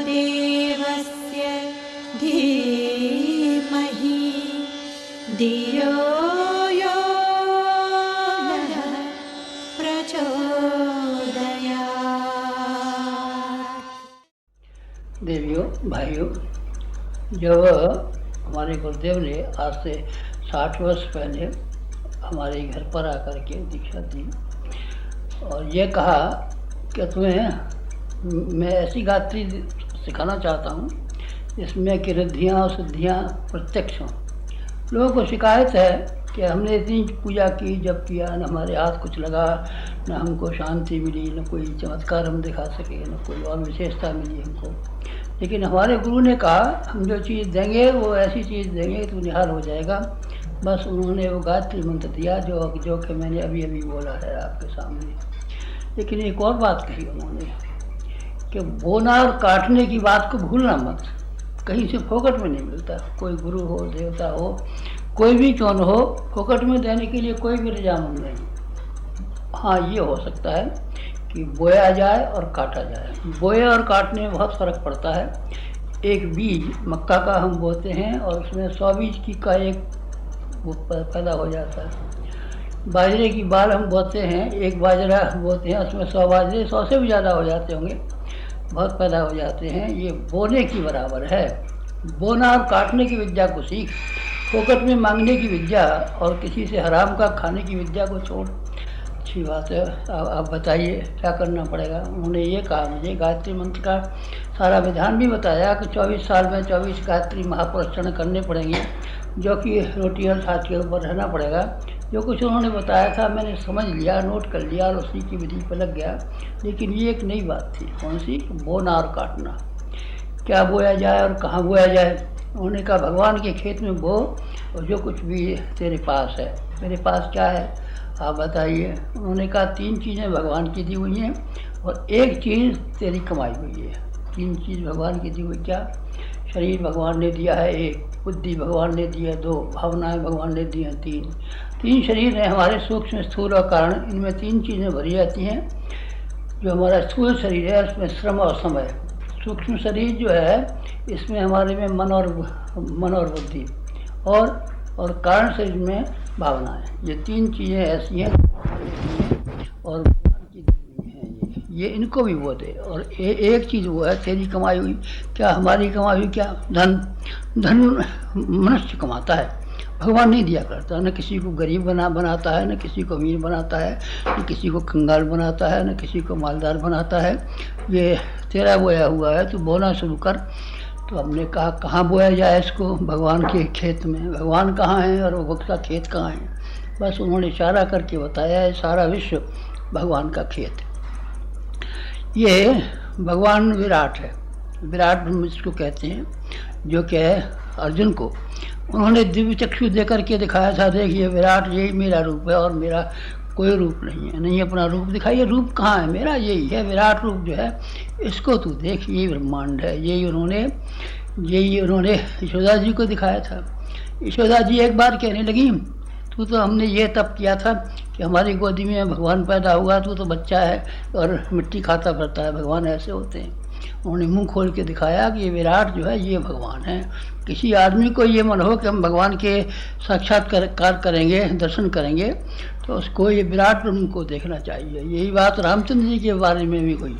देवस्य धीमहि धियो यो नः प्रचोदयात्। देवियों भाइयों, जब हमारे गुरुदेव ने आज से 60 वर्ष पहले हमारे घर पर आकर के दीक्षा दी और ये कहा कि तुम्हें मैं ऐसी गायत्री सिखाना चाहता हूँ जिसमें कि रिद्धियाँ और सिद्धियाँ प्रत्यक्ष हों। लोगों को शिकायत है कि हमने इतनी पूजा की, जब किया न हमारे हाथ कुछ लगा, न हमको शांति मिली, न कोई चमत्कार हम दिखा सके, न कोई और विशेषता मिली हमको। लेकिन हमारे गुरु ने कहा हम जो चीज़ देंगे वो ऐसी चीज़ देंगे तो निहाल हो जाएगा। बस उन्होंने वो गायत्री मंत्र दिया जो कि मैंने अभी अभी बोला है आपके सामने। लेकिन एक और बात कही उन्होंने कि बोना और काटने की बात को भूलना मत। कहीं से फोकट में नहीं मिलता। कोई गुरु हो, देवता हो, कोई भी क्यों न हो, फोकट में देने के लिए कोई भी रजामंद नहीं। हाँ, ये हो सकता है कि बोया जाए और काटा जाए। बोए और काटने में बहुत फ़र्क पड़ता है। एक बीज मक्का का हम बोते हैं और उसमें 100 बीज की का एक वो पैदा हो जाता है। बाजरे की बाल हम बोते हैं, एक बाजरा बोते हैं, उसमें 100 बाजरे, 100 से भी ज़्यादा हो जाते होंगे, बहुत पैदा हो जाते हैं। ये बोने की बराबर है। बोना और काटने की विद्या को सीख, फोकट में मांगने की विद्या और किसी से हराम का खाने की विद्या को छोड़। अच्छी बात है। आप बताइए क्या करना पड़ेगा। उन्होंने ये कहा मुझे गायत्री मंत्र का सारा विधान भी बताया कि 24 साल में 24 गायत्री महापुरस्चरण करने पड़ेंगे, जो कि रोटी और छाछ के ऊपर रहना पड़ेगा। जो कुछ उन्होंने बताया था मैंने समझ लिया, नोट कर लिया और उसी की विधि पर लग गया। लेकिन ये एक नई बात थी। कौन सी? बोना और काटना। क्या बोया जाए और कहाँ बोया जाए। उन्होंने कहा भगवान के खेत में बो और जो कुछ भी तेरे पास है। मेरे पास क्या है आप बताइए। उन्होंने कहा 3 चीज़ें भगवान की दी हुई हैं और एक चीज़ तेरी कमाई हुई है। 3 चीज़ भगवान की दी हुई। क्या? शरीर भगवान ने दिया है 1, बुद्धि भगवान ने दी है 2, भावनाएं भगवान ने दी हैं 3। 3 शरीर हैं हमारे, सूक्ष्म, स्थूल और कारण। इनमें 3 चीज़ें भरी जाती हैं। जो हमारा स्थूल शरीर है उसमें श्रम और समय। सूक्ष्म शरीर जो है इसमें हमारे में मन और बुद्धि और कारण शरीर में भावनाएं। ये 3 चीज़ें ऐसी हैं और भगवान की दी हुई हैं। ये इनको भी वो दे। और एक चीज़ वो है तेरी कमाई हुई। क्या हमारी कमाई हुई? क्या? धन मनुष्य कमाता है, भगवान नहीं दिया करता। न किसी को गरीब बनाता है, न किसी को अमीर बनाता है, न किसी को कंगाल बनाता है, न किसी को मालदार बनाता है। ये तेरा बोया हुआ है, तो बोना शुरू कर। तो हमने कहा कहाँ बोया जाए इसको? भगवान के खेत में। भगवान कहाँ हैं और वो का खेत कहाँ है? बस उन्होंने इशारा करके बताया है सारा विश्व भगवान का खेत। ये भगवान विराट है। विराट ब्रह्म जिसको कहते हैं, जो कि है अर्जुन को उन्होंने दिव्य चक्षु दे करके दिखाया था, देखिए विराट यही मेरा रूप है और मेरा कोई रूप नहीं है। नहीं अपना रूप दिखाइए, रूप कहाँ है? मेरा यही है विराट रूप जो है, इसको तू देख, यही ब्रह्मांड है। यही उन्होंने यशोदा जी को दिखाया था। यशोदा जी एक बार कहने लगी तू तो हमने ये तप किया था कि हमारी गोदी में भगवान पैदा हुआ, तू तो बच्चा है और मिट्टी खाता फिरता है, भगवान ऐसे होते हैं। उन्होंने मुंह खोल के दिखाया कि ये विराट जो है ये भगवान है। किसी आदमी को ये मन हो कि हम भगवान के साक्षात्कार करेंगे, दर्शन करेंगे, तो उसको ये विराट ब्रह्म को देखना चाहिए। यही बात रामचंद्र जी के बारे में भी हुई।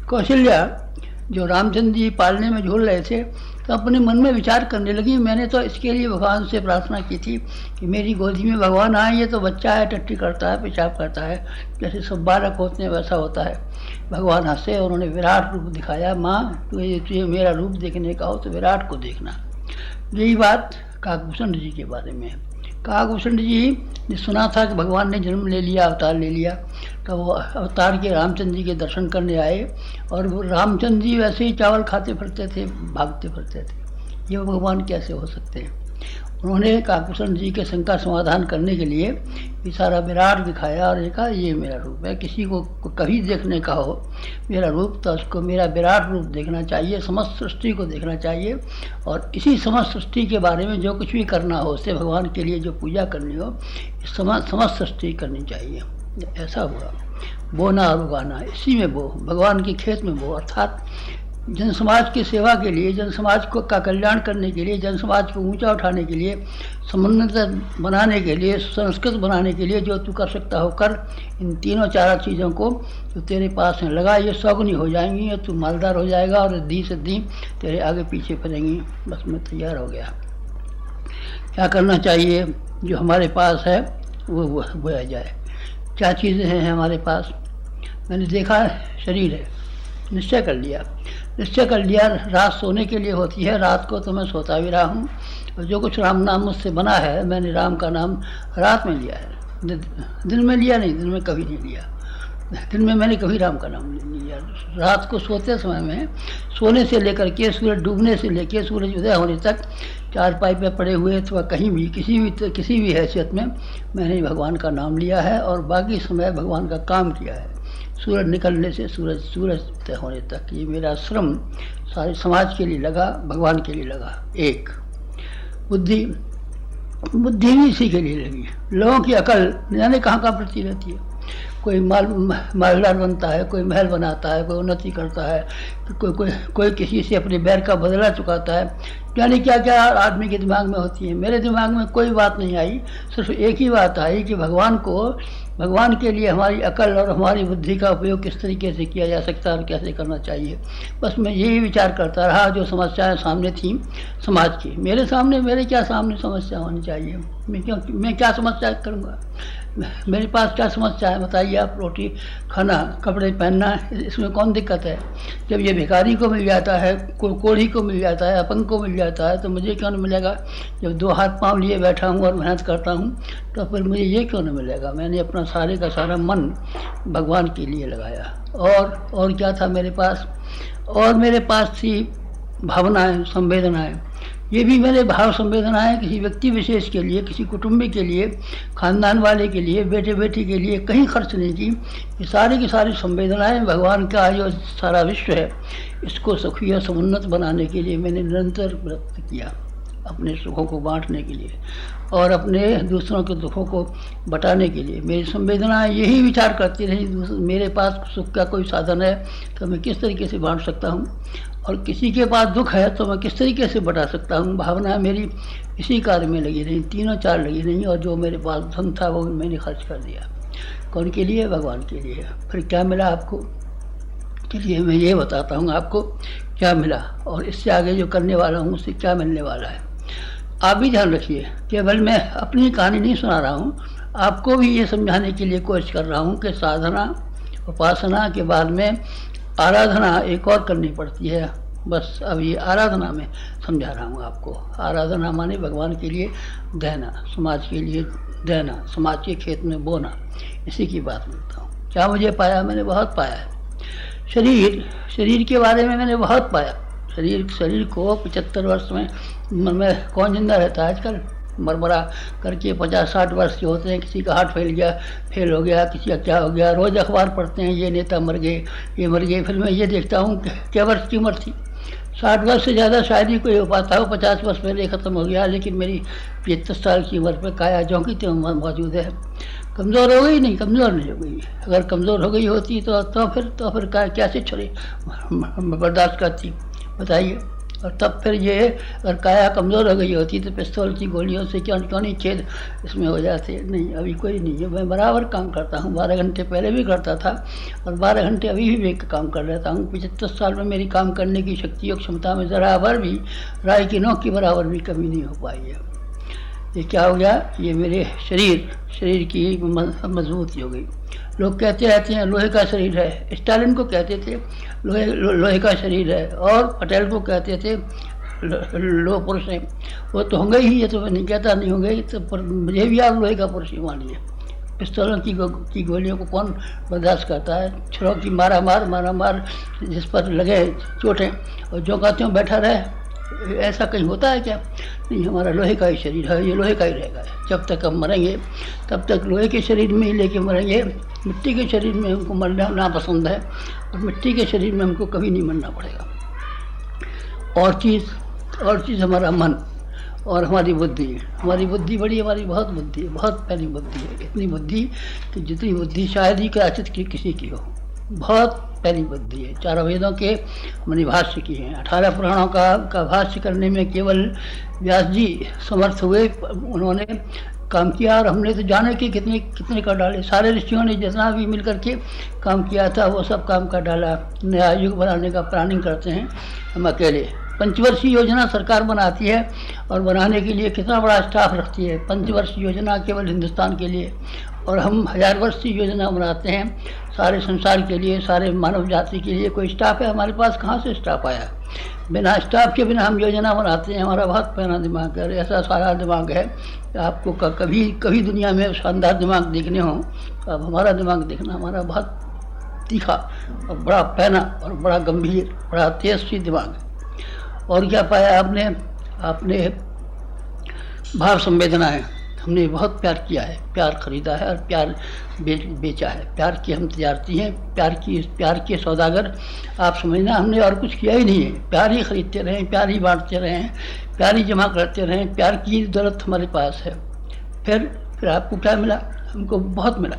कौशल्या जो रामचंद्र जी पालने में झूल रहे थे तो अपने मन में विचार करने लगी, मैंने तो इसके लिए भगवान से प्रार्थना की थी कि मेरी गोदी में भगवान आए। ये तो बच्चा है, टट्टी करता है, पेशाब करता है, जैसे सब बालक होते हैं वैसा होता है। भगवान हंसे और उन्होंने विराट रूप दिखाया। माँ तुझे मेरा रूप देखने का हो तो विराट को देखना। यही बात काकभूषण जी के बारे में है। काकभूषण जी ने सुना था कि भगवान ने जन्म ले लिया, अवतार ले लिया, तो वो अवतार के रामचंद्र जी के दर्शन करने आए और वो रामचंद्र जी वैसे ही चावल खाते फिरते थे, भागते फिरते थे। ये भगवान कैसे हो सकते हैं? उन्होंने काकभूषण जी के शंका समाधान करने के लिए ये सारा विराट दिखाया और ये कहा ये मेरा रूप है। किसी को कभी देखने का हो मेरा रूप तो उसको मेरा विराट रूप देखना चाहिए, समस्त सृष्टि को देखना चाहिए और इसी समस्त सृष्टि के बारे में जो कुछ भी करना हो, उससे भगवान के लिए जो पूजा करनी हो, समस्त सृष्टि करनी चाहिए। ऐसा हुआ। बोना और उगाना, इसी में बो, भगवान के खेत में बो, अर्थात जन समाज की सेवा के लिए, जन समाज को का कल्याण करने के लिए, जन समाज को ऊंचा उठाने के लिए, समुन्नत बनाने के लिए, संस्कृत बनाने के लिए जो तू कर सकता हो कर। इन तीनों चार चीज़ों को जो तेरे पास हैं लगा, ये सौगुनी हो जाएंगी, तू मालदार हो जाएगा और दी सिद्धि तेरे आगे पीछे फिरेंगी। बस मैं तैयार हो गया। क्या करना चाहिए? जो हमारे पास है वो बोया जाए। क्या चीज़ें हैं हमारे पास? मैंने देखा शरीर है, निश्चय कर लिया। निश्चय कर लिया रात सोने के लिए होती है, रात को तो मैं सोता भी रहा हूँ। और जो कुछ राम नाम मुझसे बना है, मैंने राम का नाम रात में लिया है, दिन में लिया नहीं, दिन में कभी नहीं लिया। दिन में मैंने कभी राम का नाम नहीं लिया। रात को सोते समय में, सोने से लेकर के सूरज डूबने से लेकर सूरज उदय होने तक चारपाई पे पड़े हुए अथवा कहीं भी किसी भी हैसियत में मैंने भगवान का नाम लिया है और बाकी समय भगवान का काम किया है। सूरज निकलने से सूरज उदय होने तक ये मेरा श्रम सारे समाज के लिए लगा, भगवान के लिए लगा। एक बुद्धि भी इसी के लिए लगी। लोगों की अकल न जाने कहाँ पड़ती रहती है। कोई मालदार बनता है, कोई महल बनाता है, कोई उन्नति करता है, कोई किसी से अपने बैर का बदला चुकाता है। यानी क्या क्या आदमी के दिमाग में होती है। मेरे दिमाग में कोई बात नहीं आई, सिर्फ एक ही बात आई कि भगवान के लिए हमारी अकल और हमारी बुद्धि का उपयोग किस तरीके से किया जा सकता है और कैसे करना चाहिए। बस मैं यही विचार करता रहा। जो समस्याएं सामने थी समाज की, मेरे क्या सामने समस्या होनी चाहिए? मैं क्या समस्या करूँगा? मेरे पास क्या समस्या है बताइए आप? रोटी खाना, कपड़े पहनना, इसमें कौन दिक्कत है? जब ये भिखारी को मिल जाता है, कोढ़ी को मिल जाता है, अपंग को मिल जाता है, तो मुझे क्यों नहीं मिलेगा? जब दो हाथ पांव लिए बैठा हूँ और मेहनत करता हूँ, तो फिर मुझे ये क्यों नहीं मिलेगा? मैंने अपना सारे का सारा मन भगवान के लिए लगाया। और क्या था मेरे पास? और मेरे पास थी भावनाएँ, संवेदनाएँ। ये भी मेरे भाव संवेदनाएं किसी व्यक्ति विशेष के लिए, किसी कुटुंबी के लिए, खानदान वाले के लिए, बेटे बेटी के लिए कहीं खर्च नहीं की। ये सारी की सारी संवेदनाएं भगवान का जो सारा विश्व है, इसको सुखी और समुन्नत बनाने के लिए मैंने निरंतर प्रयत्न किया, अपने सुखों को बांटने के लिए और अपने दूसरों के दुखों को बटाने के लिए। मेरी संवेदनाएं यही विचार करती रही, मेरे पास सुख का कोई साधन है तो मैं किस तरीके से बांट सकता हूँ, और किसी के पास दुख है तो मैं किस तरीके से बता सकता हूँ। भावना मेरी इसी कार्य में लगी रही, तीनों चार लगी रही। और जो मेरे पास धन था वो मैंने खर्च कर दिया। कौन के लिए? भगवान के लिए। फिर क्या मिला आपको? चलिए मैं ये बताता हूँ आपको क्या मिला, और इससे आगे जो करने वाला हूँ उससे क्या मिलने वाला है। आप भी ध्यान रखिए, केवल मैं अपनी कहानी नहीं सुना रहा हूँ, आपको भी ये समझाने के लिए कोशिश कर रहा हूँ कि साधना उपासना के बाद में आराधना एक और करनी पड़ती है। बस अब ये आराधना में समझा रहा हूँ आपको। आराधना माने भगवान के लिए देना, समाज के लिए देना, समाज के खेत में बोना, इसी की बात करता हूँ। क्या मुझे पाया? मैंने बहुत पाया है। शरीर के बारे में मैंने बहुत पाया। शरीर को 75 वर्ष में कौन जिंदा रहता है आजकल? मरमरा करके 50-60 वर्ष के होते हैं। किसी का हार्ट फेल हो गया, किसी का क्या हो गया। रोज़ अखबार पढ़ते हैं, ये नेता मर गए, ये मर गए। फिर मैं ये देखता हूँ क्या वर्ष की उम्र थी? 60 वर्ष से ज़्यादा शायद ही कोई हो पाता हो। 50 वर्ष पहले ख़त्म हो गया, लेकिन मेरी 75 साल की उम्र पर काया जो की तो मौजूद है। कमज़ोर हो गई? नहीं, कमज़ोर नहीं हो गई। अगर कमज़ोर हो गई होती तो फिर कैसे छोड़े बर्दाश्त करती बताइए। और तब फिर ये अगर काया कमज़ोर हो गई होती तो पिस्तौल की गोलियों से क्यों नहीं छेद इसमें हो जाते। नहीं, अभी कोई नहीं है। मैं बराबर काम करता हूँ। 12 घंटे पहले भी करता था और 12 घंटे अभी भी काम कर रहता हूँ। 75 साल में मेरी काम करने की शक्ति और क्षमता में ज़राबर भी राय की नोक की बराबर भी कमी नहीं हो पाई है। ये क्या हो गया? ये मेरे शरीर की मजबूती हो गई। लोग कहते रहते हैं लोहे का शरीर है। स्टालिन को कहते थे लोहे का शरीर है, और पटेल को कहते थे लोह पुरुष है। वो तो होंगे ही, ये तो मैं नहीं कहता नहीं होंगे, तो पर मुझे भी आप लोहे का पुरुष ही मानिए। पिस्तौलों की गोलियों को कौन बर्दाश्त करता है? छुरों की मारा मार जिस पर लगे चोटें, और जो कहते हो बैठा रहे। ऐसा कहीं होता है क्या? नहीं, हमारा लोहे का ही शरीर है, ये लोहे का ही रहेगा। जब तक हम मरेंगे तब तक लोहे के शरीर में ही लेके मरेंगे। मिट्टी के शरीर में हमको मरना नापसंद है, और मिट्टी के शरीर में हमको कभी नहीं मरना पड़ेगा। और चीज़ हमारा मन और हमारी बुद्धि। हमारी बुद्धि बहुत बुद्धि है, बहुत पहली बुद्धि है। इतनी बुद्धि कि जितनी बुद्धि शायद ही कदाचित किसी की हो। बहुत पहली बुद्धि है। 4 वेदों के हमने भाष्य किए हैं। 18 पुराणों का भाष्य करने में केवल व्यास जी समर्थ हुए, उन्होंने काम किया, और हमने तो जाने के कितने कितने कर डाले। सारे ऋषियों ने जितना भी मिल करके काम किया था वो सब काम कर डाला। नया युग बनाने का प्लानिंग करते हैं हम अकेले। पंचवर्षीय योजना सरकार बनाती है और बनाने के लिए कितना बड़ा स्टाफ रखती है। पंचवर्षीय योजना केवल हिंदुस्तान के लिए, और हम 1000 वर्ष की योजना बनाते हैं सारे संसार के लिए, सारे मानव जाति के लिए। कोई स्टाफ है हमारे पास? कहाँ से स्टाफ आया? बिना स्टाफ के बिना हम योजना बनाते हैं। हमारा बहुत पैना दिमाग है, ऐसा सारा दिमाग है कि आपको कभी दुनिया में शानदार दिमाग देखने हो तो अब हमारा दिमाग देखना। हमारा बहुत तीखा और बड़ा पैना और बड़ा गंभीर, बड़ा तेजस्वी दिमाग है। और क्या पाया आपने भाव संवेदना है। हमने बहुत प्यार किया है, प्यार खरीदा है और प्यार बेचा है। प्यार की हम तजारती हैं, प्यार के सौदागर आप समझना। हमने और कुछ किया ही नहीं है। प्यार ही खरीदते रहें, प्यार ही बांटते रहें, प्यार ही जमा करते रहें। प्यार की दौलत हमारे पास है। फिर आपको क्या मिला? हमको बहुत मिला।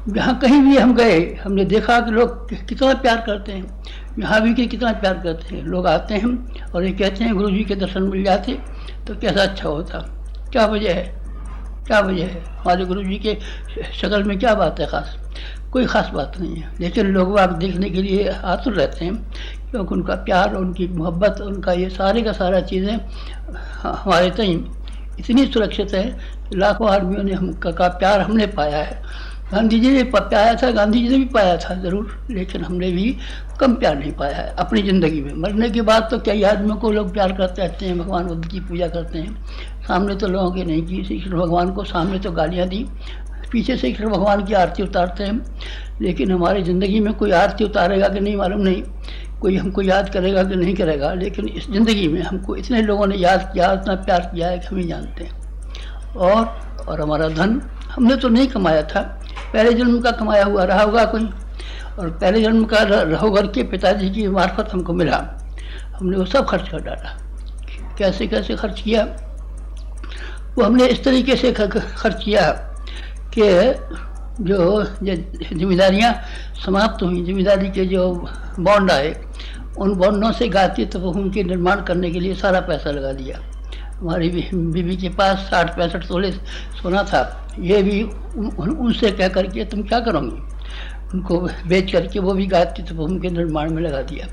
जहाँ कहीं भी हम गए हमने देखा कि लोग कितना प्यार करते हैं। यहाँ भी कि कितना प्यार करते हैं। लोग आते हैं और ये कहते हैं गुरु जी के दर्शन मिल जाते तो कैसा अच्छा होता। क्या वजह है? क्या वजह है? हमारे गुरु जी के शक्ल में क्या बात है खास? कोई ख़ास बात नहीं है, लेकिन लोग आप देखने के लिए आतुर रहते हैं, क्योंकि उनका प्यार, उनकी मोहब्बत, उनका ये सारे का सारा चीज़ें हमारे तई इतनी सुरक्षित है। लाखों आदमियों ने का प्यार हमने पाया है। गांधी जी ने पाया था, गांधी जी ने भी पाया था ज़रूर, लेकिन हमने भी कम प्यार नहीं पाया है अपनी ज़िंदगी में। मरने के बाद तो कई आदमियों को लोग प्यार करते रहते हैं, भगवान बुद्ध की पूजा करते हैं। सामने तो लोगों की नहीं की। श्री कृष्ण भगवान को सामने तो गालियाँ दी, पीछे से कृष्ण भगवान की आरती उतारते हैं। लेकिन हमारी ज़िंदगी में कोई आरती उतारेगा कि नहीं मालूम नहीं, कोई हमको याद करेगा कि नहीं करेगा, लेकिन इस ज़िंदगी में हमको इतने लोगों ने याद किया, इतना प्यार किया है कि हम ही जानते हैं। और हमारा धन हमने तो नहीं कमाया था, पहले जन्म का कमाया हुआ रहा होगा कोई, और पहले जन्म का रहो करके पिताजी की मार्फत हमको मिला। हमने वो सब खर्च कर डाला। कैसे कैसे खर्च किया? वो हमने इस तरीके से खर्च किया कि जो जिम्मेदारियाँ समाप्त हुई, जिम्मेदारी के जो बॉन्ड आए, उन बॉन्डों से गाती तपोभूमि के निर्माण करने के लिए सारा पैसा लगा दिया। हमारी बीवी के पास 60-65 तोले सोना था। ये भी उनसे कह करके तुम क्या करोगी, उनको बेच करके वो भी गायत्री तपोभूमि के निर्माण में लगा दिया।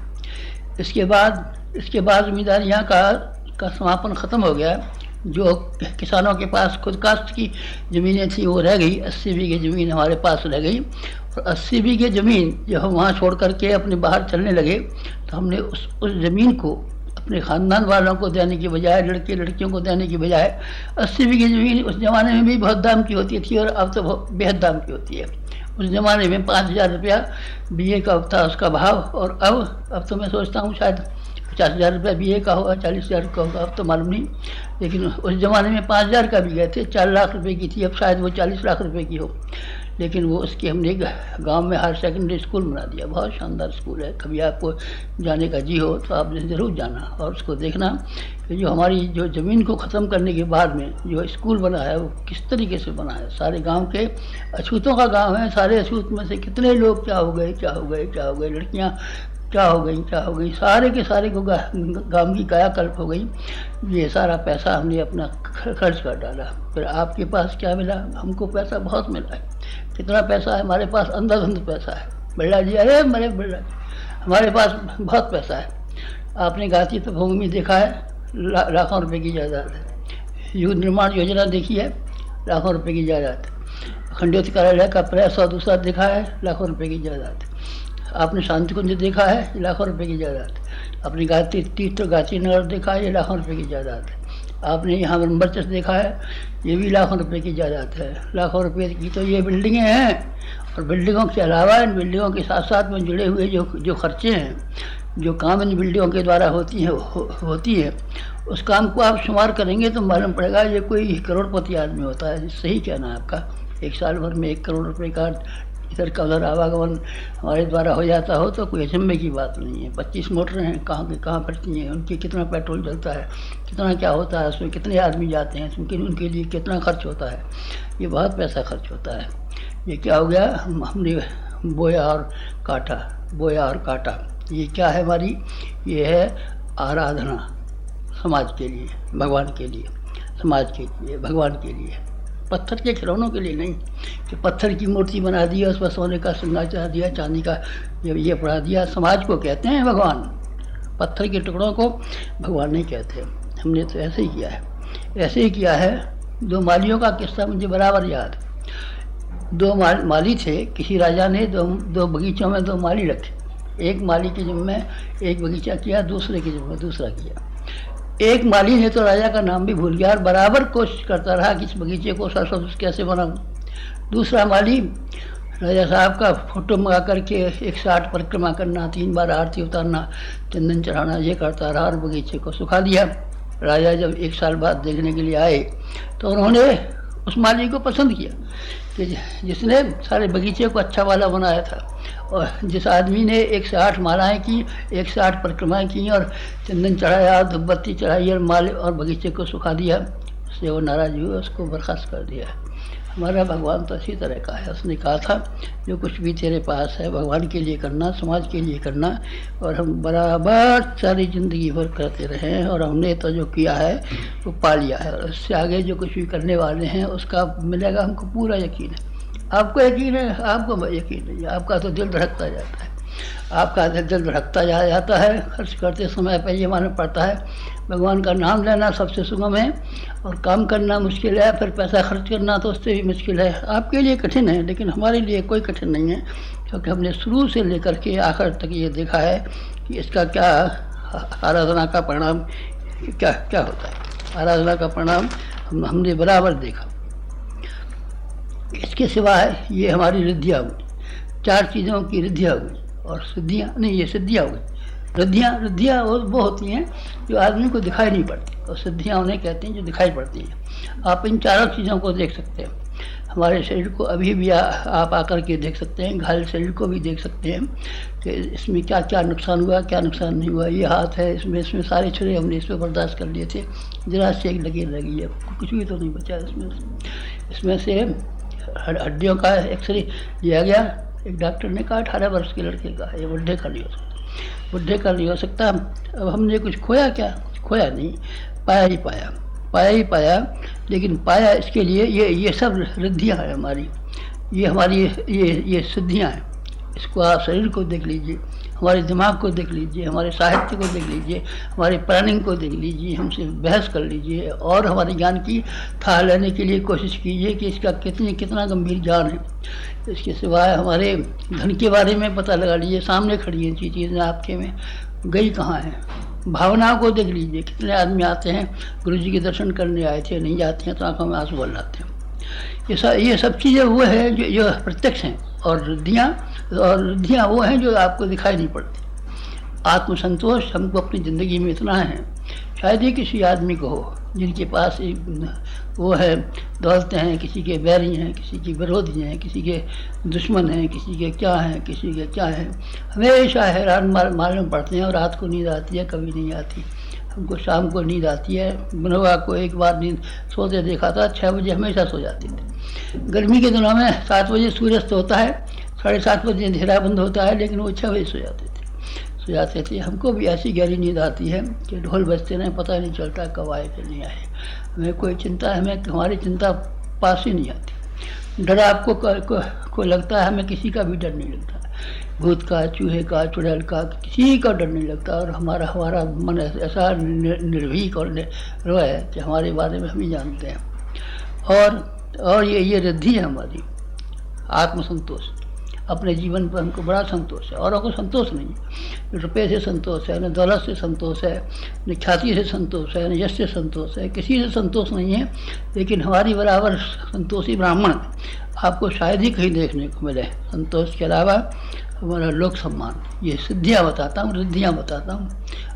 इसके बाद जिम्मेदारियाँ का समापन ख़त्म हो गया। जो किसानों के पास खुद काश्त की ज़मीनें थी वो रह गई। 80 बीघे ज़मीन हमारे पास रह गई, और 80 बीघे ज़मीन जब हम वहाँ छोड़ करके अपने बाहर चलने लगे तो हमने उस ज़मीन को अपने ख़ानदान वालों को देने की बजाय, लड़के लड़कियों को देने की बजाय, 80 बीघे ज़मीन उस ज़माने में भी बहुत दाम की होती थी और अब तो बेहद दाम की होती है। उस ज़माने में 5000 रुपया बीए का था उसका भाव, और अब तो मैं सोचता हूँ शायद 50,000 रुपया बीए का होगा, 40,000 का होगा, अब तो मालूम नहीं। लेकिन उस ज़माने में 5000 का भी गए थे, 4 लाख रुपए की थी, अब शायद वो 40 लाख रुपए की हो। लेकिन वो उसके हमने गांव में हायर सेकेंडरी स्कूल बना दिया। बहुत शानदार स्कूल है। कभी आपको जाने का जी हो तो आपने ज़रूर जाना और उसको देखना कि जो हमारी जो ज़मीन को ख़त्म करने के बाद में जो स्कूल बना है वो किस तरीके से बना है। सारे गांव के अछूतों का गांव है। सारे अछूत में से कितने लोग क्या हो गए, लड़कियाँ क्या हो गई, सारे के सारे को गांव की कायाकल्प हो गई। ये सारा पैसा हमने अपना खर्च कर डाला। फिर आपके पास क्या मिला? हमको पैसा बहुत मिला है। कितना पैसा है हमारे पास? अंधाधुंध पैसा है। बिरला जी, अरे मेरे बिरला जी, हमारे पास बहुत पैसा है। आपने गायत्री तपोभूमि में देखा है, लाखों रुपए की जायदाद है। युग निर्माण योजना देखी है, लाखों रुपए की जायदाद है। खंडोत कार्यालय का प्रेस और दूसरा देखा है, लाखों रुपए की जायदाद है। आपने शांति कुंज देखा है, लाखों रुपए की जायदाद है। आपने गायत्री तीर्थ गायत्री नगर देखा है, ये लाखों रुपए की जायदाद है। आपने यहाँ ब्रह्मचर्च देखा है, ये भी लाखों रुपए की जायदाद है। लाखों रुपए की तो ये बिल्डिंगें हैं, और बिल्डिंगों के अलावा इन बिल्डिंगों के साथ साथ में जुड़े हुए जो खर्चे हैं, जो काम इन बिल्डिंगों के द्वारा होती है, उस काम को आप शुमार करेंगे तो मालूम पड़ेगा ये कोई करोड़पति आदमी होता है। सही कहना है आपका। एक साल भर में 1 करोड़ रुपए का इधर का उधर आवागमन हमारे द्वारा हो जाता हो तो कोई अचंभे की बात नहीं है। 25 मोटरें हैं, कहाँ के कहाँ पड़ती हैं, उनकी कितना पेट्रोल जलता है, कितना क्या होता है, उसमें कितने आदमी जाते हैं, उनके लिए कितना खर्च होता है। ये बहुत पैसा खर्च होता है। ये क्या हो गया, हमने बोया और काटा, बोया और काटा, ये क्या है हमारी? ये है आराधना समाज के लिए, भगवान के लिए, समाज के लिए, भगवान के लिए, पत्थर के खिलौनों के लिए नहीं कि पत्थर की मूर्ति बना दी, उस पर सोने का श्रृंगार चढ़ा दिया, चांदी का ये पढ़ा दिया। समाज को कहते हैं भगवान, पत्थर के टुकड़ों को भगवान नहीं कहते। हमने तो ऐसे ही किया है, ऐसे ही किया है। दो मालियों का किस्सा मुझे बराबर याद। दो माली थे, किसी राजा ने दो बगीचों में दो माली रखे। एक माली के जिम्मे एक बगीचा किया, दूसरे के जिम्मे दूसरा किया। एक माली ने तो राजा का नाम भी भूल गया और बराबर कोशिश करता रहा कि इस बगीचे को सरसों कैसे बनाऊं। दूसरा माली राजा साहब का फोटो मंगा करके 108 परिक्रमा करना, 3 बार आरती उतारना, चंदन चढ़ाना, ये करता रहा और बगीचे को सुखा दिया। राजा जब 1 साल बाद देखने के लिए आए तो उन्होंने उस माली को पसंद किया कि जिसने सारे बगीचे को अच्छा वाला बनाया था, और जिस आदमी ने 108 मालाएँ की, 108 परिक्रमाएँ की और चंदन चढ़ाया, धूपबत्ती चढ़ाई और माले और बगीचे को सुखा दिया, उससे वो नाराज़ हुए, उसको बर्खास्त कर दिया। हमारा भगवान तो इसी तरह का है। उसने कहा था जो कुछ भी तेरे पास है भगवान के लिए करना, समाज के लिए करना, और हम बराबर सारी ज़िंदगी भर करते रहे हैं और हमने तो जो किया है वो पा लिया है। और उससे आगे जो कुछ भी करने वाले हैं उसका मिलेगा, हमको पूरा यकीन है। आपको यकीन है? आपको यकीन नहीं है, आपका तो दिल धड़कता जाता है, आपका दिल धड़कता जाता है। खर्च करते समय पर ये मालूम पड़ता है भगवान का नाम लेना सबसे सुगम है और काम करना मुश्किल है, फिर पैसा खर्च करना तो उससे भी मुश्किल है। आपके लिए कठिन है, लेकिन हमारे लिए कोई कठिन नहीं है, क्योंकि हमने शुरू से लेकर के आखिर तक ये देखा है कि इसका क्या आराधना का परिणाम क्या क्या होता है। आराधना का परिणाम हमने बराबर देखा। इसके सिवाय ये हमारी रिद्धियाँ हुई, 4 चीज़ों की रिद्धियाँ हुई और सिद्धियाँ नहीं, ये सिद्धियाँ हुई। रिद्धियाँ वो होती हैं जो आदमी को दिखाई नहीं पड़ती, और सिद्धियाँ उन्हें कहते हैं जो दिखाई पड़ती हैं। आप इन 4 चीज़ों को देख सकते हैं। हमारे शरीर को अभी भी आप आकर के देख सकते हैं, घायल शरीर को भी देख सकते हैं कि इसमें क्या क्या नुकसान हुआ, क्या नुकसान नहीं हुआ। ये हाथ है, इसमें सारे छुरे हमने इस पर बर्दाश्त कर लिए थे, जरा से एक लगी लगी है, कुछ भी तो नहीं बचा इसमें से हड्डियों का एक्सरे लिया गया। एक डॉक्टर ने कहा 18 वर्ष के लड़के का, ये बुढ़े का नहीं हो सकता, बुढ़े का नहीं हो सकता। अब हमने कुछ खोया क्या? खोया नहीं, पाया ही पाया। लेकिन पाया इसके लिए ये सब रिद्धियाँ हैं हमारी, ये हमारी ये सिद्धियाँ हैं। इसको आप शरीर को देख लीजिए, हमारे दिमाग को देख लीजिए, हमारे साहित्य को देख लीजिए, हमारे प्लानिंग को देख लीजिए, हमसे बहस कर लीजिए और हमारे ज्ञान की थाह लेने के लिए कोशिश कीजिए कि इसका कितना गंभीर ज्ञान है। इसके सिवाय हमारे धन के बारे में पता लगा लीजिए, सामने खड़ी हैं चीज़ें आपके में, गई कहाँ है। भावनाओं को देख लीजिए, कितने आदमी आते हैं गुरु जी के दर्शन करने आए थे, नहीं जाते हैं तो आंखों में आंसू बन जाते हैं। ये सब चीज़ें वो है जो प्रत्यक्ष हैं, और रिद्धियाँ वो हैं जो आपको दिखाई नहीं पड़ती। आत्मसंतोष हमको अपनी ज़िंदगी में इतना है, शायद ही किसी आदमी को हो जिनके पास वो है, दौलतें हैं, किसी के बैरी हैं, किसी के विरोधी हैं, किसी के दुश्मन हैं, किसी के क्या हैं, किसी के क्या हैं। हमेशा हैरान मालूम पड़ते हैं और रात को नींद आती है, कभी नहीं आती। हमको शाम को नींद आती है। मनोवा को एक बार नींद सोते देखा था, 6 बजे हमेशा सो जाते थे। गर्मी के दिनों में 7 बजे सूर्यास्त होता है, 7:30 बजे अंधेरा बंद होता है, लेकिन वो 6 बजे सो जाते थे। हमको भी ऐसी गहरी नींद आती है कि ढोल बजते रहें, पता नहीं चलता कब आए कि नहीं आए। हमें कोई चिंता, हमारी चिंता पास ही नहीं आती। डर आपको को लगता है, हमें किसी का भी डर नहीं लगता, भूत का, चूहे का, चुड़ैल का, किसी का डर नहीं लगता। और हमारा मन ऐसा निर्भीक और निरोय है कि हमारे बारे में हम ही जानते हैं। और ये रिद्धि है हमारी, आत्मसंतोष। अपने जीवन पर हमको बड़ा संतोष है, औरों को संतोष नहीं है। रुपये से संतोष है, न दौलत से संतोष है, न ख्याति से संतोष है, न यश से संतोष है, किसी से संतोष नहीं है। लेकिन हमारी बराबर संतोषी ब्राह्मण आपको शायद ही कहीं देखने को मिले। संतोष के अलावा हमारा लोक सम्मान, ये सिद्धियाँ बताता हूँ, रिद्धियाँ बताता हूँ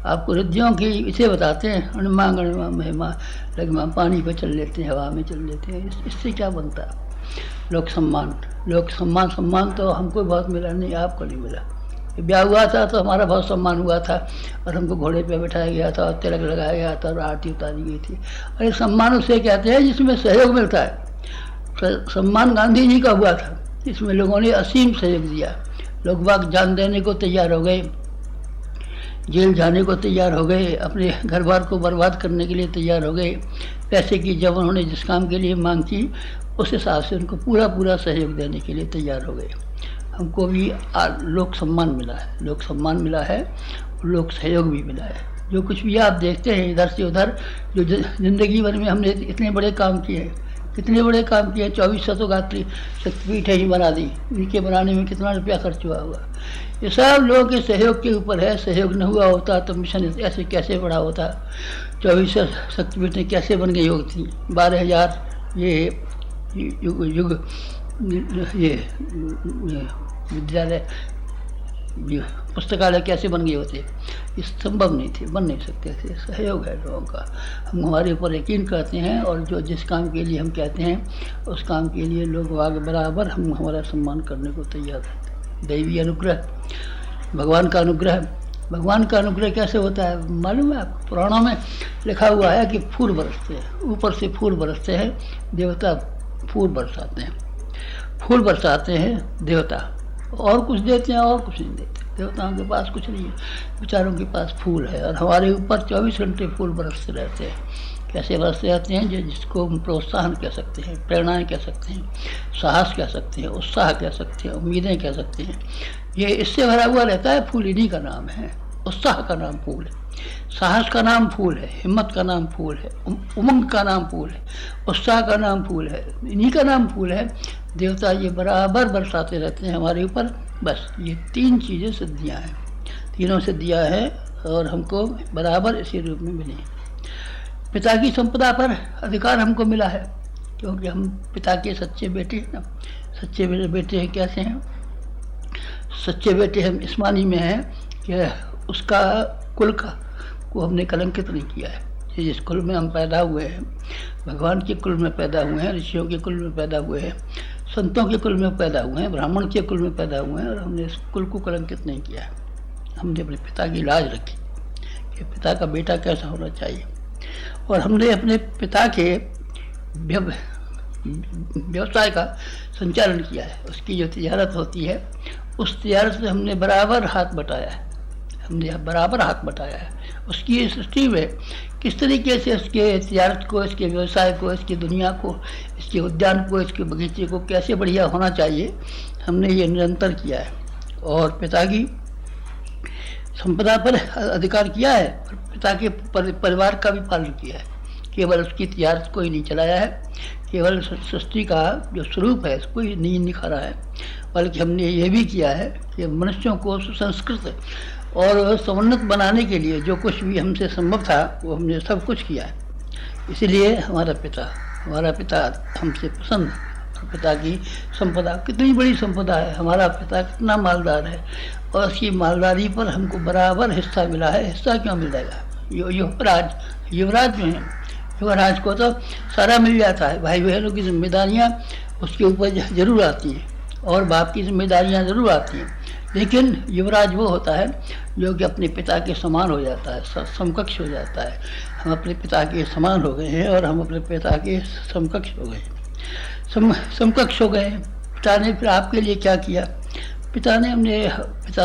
आपको। रिद्धियों की इसे बताते हैं, अणुमा गणुमा महिमा लगमा, पानी पर चल लेते हैं, हवा में चल लेते हैं। इससे क्या बनता है? लोक सम्मान तो हमको बहुत मिला नहीं, आपको नहीं मिला। ब्याह हुआ था तो हमारा बहुत सम्मान हुआ था और हमको घोड़े पे बैठाया गया था और तिलक लगाया गया था और आरती उतारी गई थी। और सम्मान उसे कहते हैं जिसमें सहयोग मिलता है। सम्मान गांधी जी का हुआ था, इसमें लोगों ने असीम सहयोग दिया। लोग बाग जान देने को तैयार हो गए, जेल जाने को तैयार हो गए, अपने घर बार को बर्बाद करने के लिए तैयार हो गए। पैसे की जब उन्होंने जिस काम के लिए मांग की, उस हिसाब से उनको पूरा पूरा सहयोग देने के लिए तैयार हो गए। हमको भी लोक सम्मान मिला है, लोक सम्मान मिला है, लोक सहयोग भी मिला है। जो कुछ भी आप देखते हैं इधर से उधर, जो जिंदगी भर में हमने इतने बड़े काम किए हैं, कितने बड़े काम किए। 2400 गात्री शक्तिपीठ ही बना दी, इनके बनाने में कितना रुपया खर्च हुआ होगा। ये सब लोगों के सहयोग के ऊपर है। सहयोग न हुआ होता तो मिशन ऐसे कैसे बड़ा होता, 2400 शक्तिपीठ कैसे बन गई होती, 12,000 ये युग ये विद्यालय पुस्तकालय कैसे बन गए होते, ये संभव नहीं थे, बन नहीं सकते थे। सहयोग है लोगों का। हम हमारे ऊपर यकीन करते हैं और जो जिस काम के लिए हम कहते हैं उस काम के लिए लोग आगे बराबर हम हमारा सम्मान करने को तैयार रहते हैं। दैवीय अनुग्रह, भगवान का अनुग्रह। भगवान का अनुग्रह कैसे होता है मालूम है आपको? पुराणों में लिखा हुआ है कि फूल बरसते हैं, ऊपर से फूल बरसते हैं, देवता फूल बरसाते हैं, फूल बरसाते हैं देवता, और कुछ देते हैं और कुछ नहीं देते। देवताओं के पास कुछ नहीं है, बेचारों के पास फूल है, और हमारे ऊपर 24 घंटे फूल बरसते रहते हैं। कैसे बरसते रहते हैं? जिसको हम प्रोत्साहन कह सकते हैं, प्रेरणाएँ कह सकते हैं, साहस कह सकते हैं, उत्साह कह सकते हैं, उम्मीदें कह सकते हैं। ये इससे भरा हुआ रहता है। फूल इन्हीं का नाम है। उत्साह का नाम फूल है, साहस का नाम फूल है, हिम्मत का नाम फूल है, उमंग का नाम फूल है, उत्साह का नाम फूल है, इन्हीं का नाम फूल है। देवता ये बराबर बरसाते रहते हैं हमारे ऊपर। बस ये 3 चीज़ें सिद्धियाँ हैं, तीनों सिद्धियाँ हैं और हमको बराबर इसी रूप में मिली। पिता की संपदा पर अधिकार हमको मिला है, क्योंकि हम पिता के सच्चे बेटे हैं ना। सच्चे बेटे हैं कैसे हैं? सच्चे बेटे हम इस मानी में हैं कि उसका कुल का को हमने कलंकित नहीं किया है। जिस कुल में हम पैदा हुए हैं, भगवान के कुल में पैदा हुए हैं, ऋषियों के कुल में पैदा हुए हैं, संतों के कुल में पैदा हुए हैं, ब्राह्मण के कुल में पैदा हुए हैं, और हमने इस कुल को कलंकित नहीं किया है। हमने अपने पिता की लाज रखी कि पिता का बेटा कैसा होना चाहिए, और हमने अपने पिता के व्यवसाय का संचालन किया है। उसकी जो तिजारत होती है, उस तिजारत से हमने बराबर हाथ बटाया है, हमने बराबर हाथ बटाया है। उसकी सृष्टि में किस तरीके से उसके तिजारत को, इसके व्यवसाय को, इसकी दुनिया को, इसके उद्यान को, इसके बगीचे को कैसे बढ़िया होना चाहिए, हमने ये निरंतर किया है। और पिता की संपदा पर अधिकार किया है, पिता के परिवार का भी पालन किया है। केवल उसकी तिजारत को ही नहीं चलाया है, केवल सृष्टि का जो स्वरूप है उसको ही नहीं निखारा है, बल्कि हमने ये भी किया है कि मनुष्यों को सुसंस्कृत और समुन्नत बनाने के लिए जो कुछ भी हमसे संभव था वो हमने सब कुछ किया है। इसीलिए हमारा पिता हमसे पसंद है। और पिता की संपदा कितनी बड़ी संपदा है, हमारा पिता कितना मालदार है, और उसकी मालदारी पर हमको बराबर हिस्सा मिला है। हिस्सा क्यों मिल जाएगा? युवराज जो हैं, युवराज को तो सारा मिल जाता है। भाई बहनों की जिम्मेदारियाँ उसके ऊपर जरूर आती हैं, और बाप की जिम्मेदारियाँ ज़रूर आती हैं, लेकिन युवराज वो होता है जो कि अपने पिता के समान हो जाता है, समकक्ष हो जाता है। हम अपने पिता के समान हो गए हैं, और हम अपने पिता के समकक्ष हो गए, समकक्ष हो गए। पिता ने फिर आपके लिए क्या किया? पिता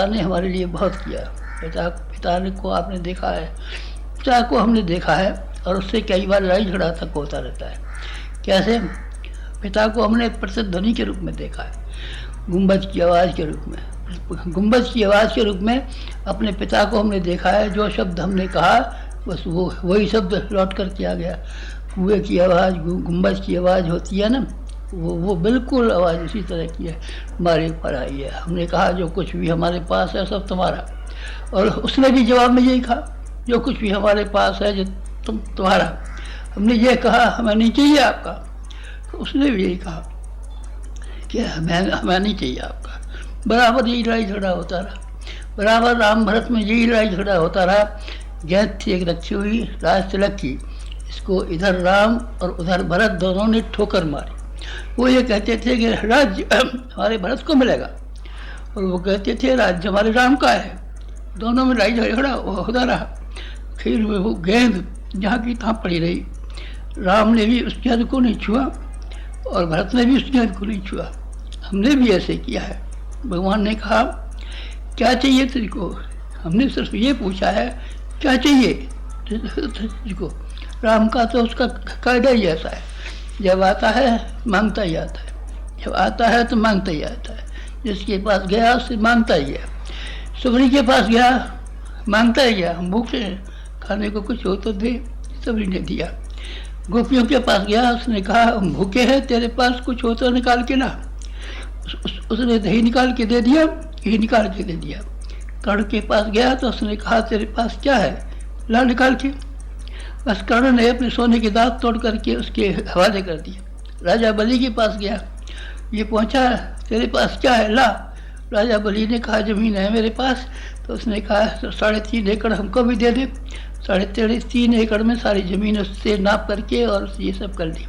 ने हमारे लिए बहुत किया। पिता को आपने देखा है, पिता को हमने देखा है, और उससे कई बार लड़ाई झगड़ा तक होता रहता है। कैसे? पिता को हमने प्रतिध्वनि के रूप में देखा है, गुंबज की आवाज़ के रूप में। गुंबज की आवाज़ के रूप में अपने पिता को हमने देखा है। जो शब्द हमने कहा बस वही शब्द लौट कर किया गया। कुएँ की आवाज़, गुंबज की आवाज़ होती है ना, वो बिल्कुल आवाज़ इसी तरह की है, हमारे ऊपर आई है। हमने कहा जो कुछ भी हमारे पास है सब तुम्हारा, और उसने भी जवाब में यही कहा, जो कुछ भी हमारे पास है जो तुम्हारा। हमने ये कहा हमें नहीं चाहिए आपका, तो उसने भी यही कहा कि हमें नहीं चाहिए आपका। बराबर यही लड़ाई झगड़ा होता रहा, बराबर राम भरत में यही लड़ाई झगड़ा होता रहा। गेंद थी एक रखी हुई राज तिलक की, इसको इधर राम और उधर भरत दोनों ने ठोकर मारी। वो ये कहते थे कि राज्य हमारे भरत को मिलेगा, और वो कहते थे राज्य हमारे राम का है। दोनों में लड़ाई झगड़ा होता रहा। फिर वो गेंद जहाँ की तहाँ पड़ी रही। राम ने भी उस गेंद को नहीं छुआ, और भरत ने भी उस गेंद को नहीं छुआ। हमने भी ऐसे किया है। भगवान ने कहा क्या चाहिए तुझको, हमने सिर्फ ये पूछा है क्या चाहिए तुझको। राम का तो उसका कायदा ही ऐसा है, जब आता है मांगता ही आता है, जब आता है तो मांगता ही आता है। जिसके पास गया उससे मांगता ही है। सबरी के पास गया मांगता ही गया, हम भूखे हैं खाने को कुछ हो तो दे, सबरी ने दिया। गोपियों के पास गया, उसने कहा हम भूखे हैं तेरे पास कुछ हो तो निकाल के ला। उसने दही निकाल के दे दिया, घी निकाल के दे दिया। कर्ण के पास गया तो उसने कहा तेरे पास क्या है, ला निकाल के। बस कर्ण ने अपने सोने के दांत तोड़ करके उसके हवाले कर दिए। राजा बलि के पास गया, ये पहुंचा तेरे पास क्या है, ला। राजा बलि ने कहा जमीन है मेरे पास, तो उसने कहा 3.5 एकड़ हमको भी दे दे। 3.5 एकड़ में सारी ज़मीन उससे नाप करके और ये सब कर ली।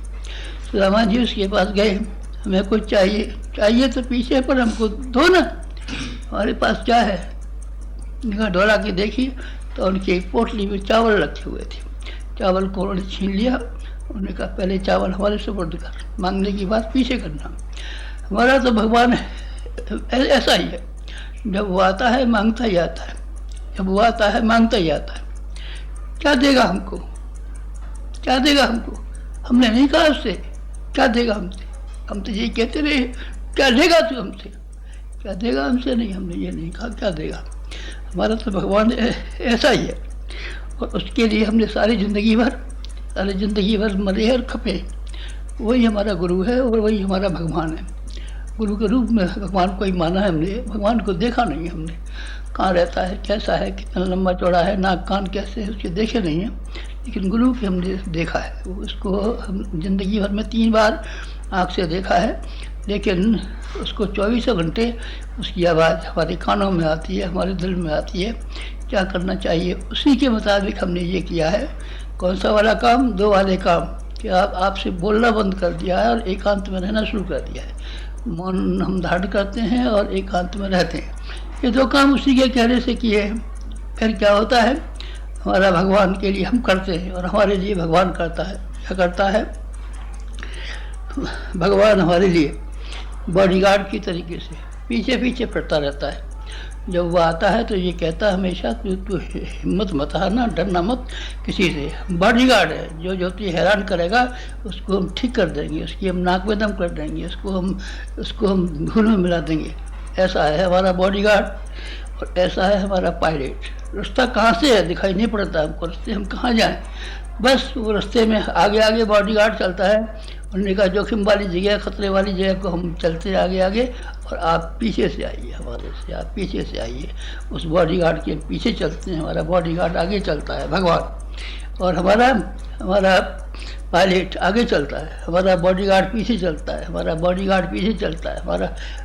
सुदामा जी उसके पास गए, हमें कुछ चाहिए तो पीछे पर हमको दो ना, हमारे पास क्या है। निगाह डोला के देखी तो उनकी पोटली में चावल रखे हुए थे। चावल को उन्होंने छीन लिया, उन्होंने कहा पहले चावल हमारे सुपुर्द कर, मांगने की बात पीछे करना। हमारा तो भगवान ऐसा ही है, जब वो आता है मांगता ही आता है, जब वो आता है मांगता ही आता है। क्या देगा हमको, क्या देगा हमको, हमने नहीं कहा उससे क्या देगा हमसे। हम तो यही कहते रहे क्या देगा तू हमसे, क्या देगा हमसे, नहीं हमने ये नहीं कहा क्या देगा। हमारा तो भगवान ऐसा ही है, और उसके लिए हमने सारी ज़िंदगी भर मरे और खपे। वही हमारा गुरु है और वही हमारा भगवान है। गुरु के रूप में भगवान को ही माना है हमने, भगवान को देखा नहीं है हमने। कहाँ रहता है, कैसा है, कितना लंबा चौड़ा है, नाक कान कैसे है, उसके देखे नहीं है, लेकिन गुरु के हमने देखा है। उसको हम जिंदगी भर में 3 बार आँख से देखा है, लेकिन उसको 24 घंटे उसकी आवाज़ हमारे कानों में आती है, हमारे दिल में आती है। क्या करना चाहिए उसी के मुताबिक हमने ये किया है। कौन सा वाला काम, 2 वाले काम, कि आपसे बोलना बंद कर दिया है और एकांत में रहना शुरू कर दिया है। मौन हम धारण करते हैं और एकांत में रहते हैं, ये 2 काम उसी के कहने से किए हैं। फिर क्या होता है, हमारा भगवान के लिए हम करते हैं और हमारे लिए भगवान करता है। क्या करता है भगवान, हमारे लिए बॉडीगार्ड की तरीके से पीछे पीछे फिरता रहता है। जब वो आता है तो ये कहता है हमेशा तू हिम्मत मत हारना, डरना मत किसी से। बॉडीगार्ड है, जो तुझे हैरान करेगा उसको हम ठीक कर देंगे, उसकी हम नाक में दम कर देंगे, उसको हम धूल में मिला देंगे। ऐसा है हमारा बॉडीगार्ड और ऐसा है हमारा पायलट। रास्ता कहाँ से है दिखाई नहीं पड़ता हमको, रास्ते हम कहाँ जाएं, बस वो रास्ते में आगे आगे बॉडीगार्ड चलता है। उन्होंने कहा जोखिम वाली जगह, खतरे वाली जगह को हम चलते हैं आगे आगे और आप पीछे से आइए, हमारे से आप पीछे से आइए। उस बॉडीगार्ड के पीछे चलते हैं, हमारा बॉडीगार्ड आगे चलता है भगवान, और हमारा पायलट आगे चलता है, हमारा बॉडीगार्ड पीछे चलता है, हमारा बॉडीगार्ड पीछे चलता है,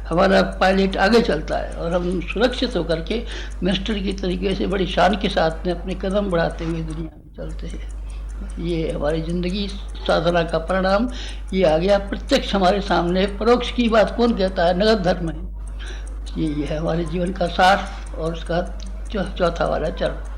हमारा पायलट आगे चलता है। और हम सुरक्षित होकर के मिनिस्टर की तरीके से बड़ी शान के साथ में अपने कदम बढ़ाते हुए दुनिया में चलते हैं। ये हमारी ज़िंदगी साधना का परिणाम ये आ गया प्रत्यक्ष हमारे सामने। परोक्ष की बात कौन कहता है, नगद धर्म है। ये है हमारे जीवन का सार और उसका चौथा वाला चरण।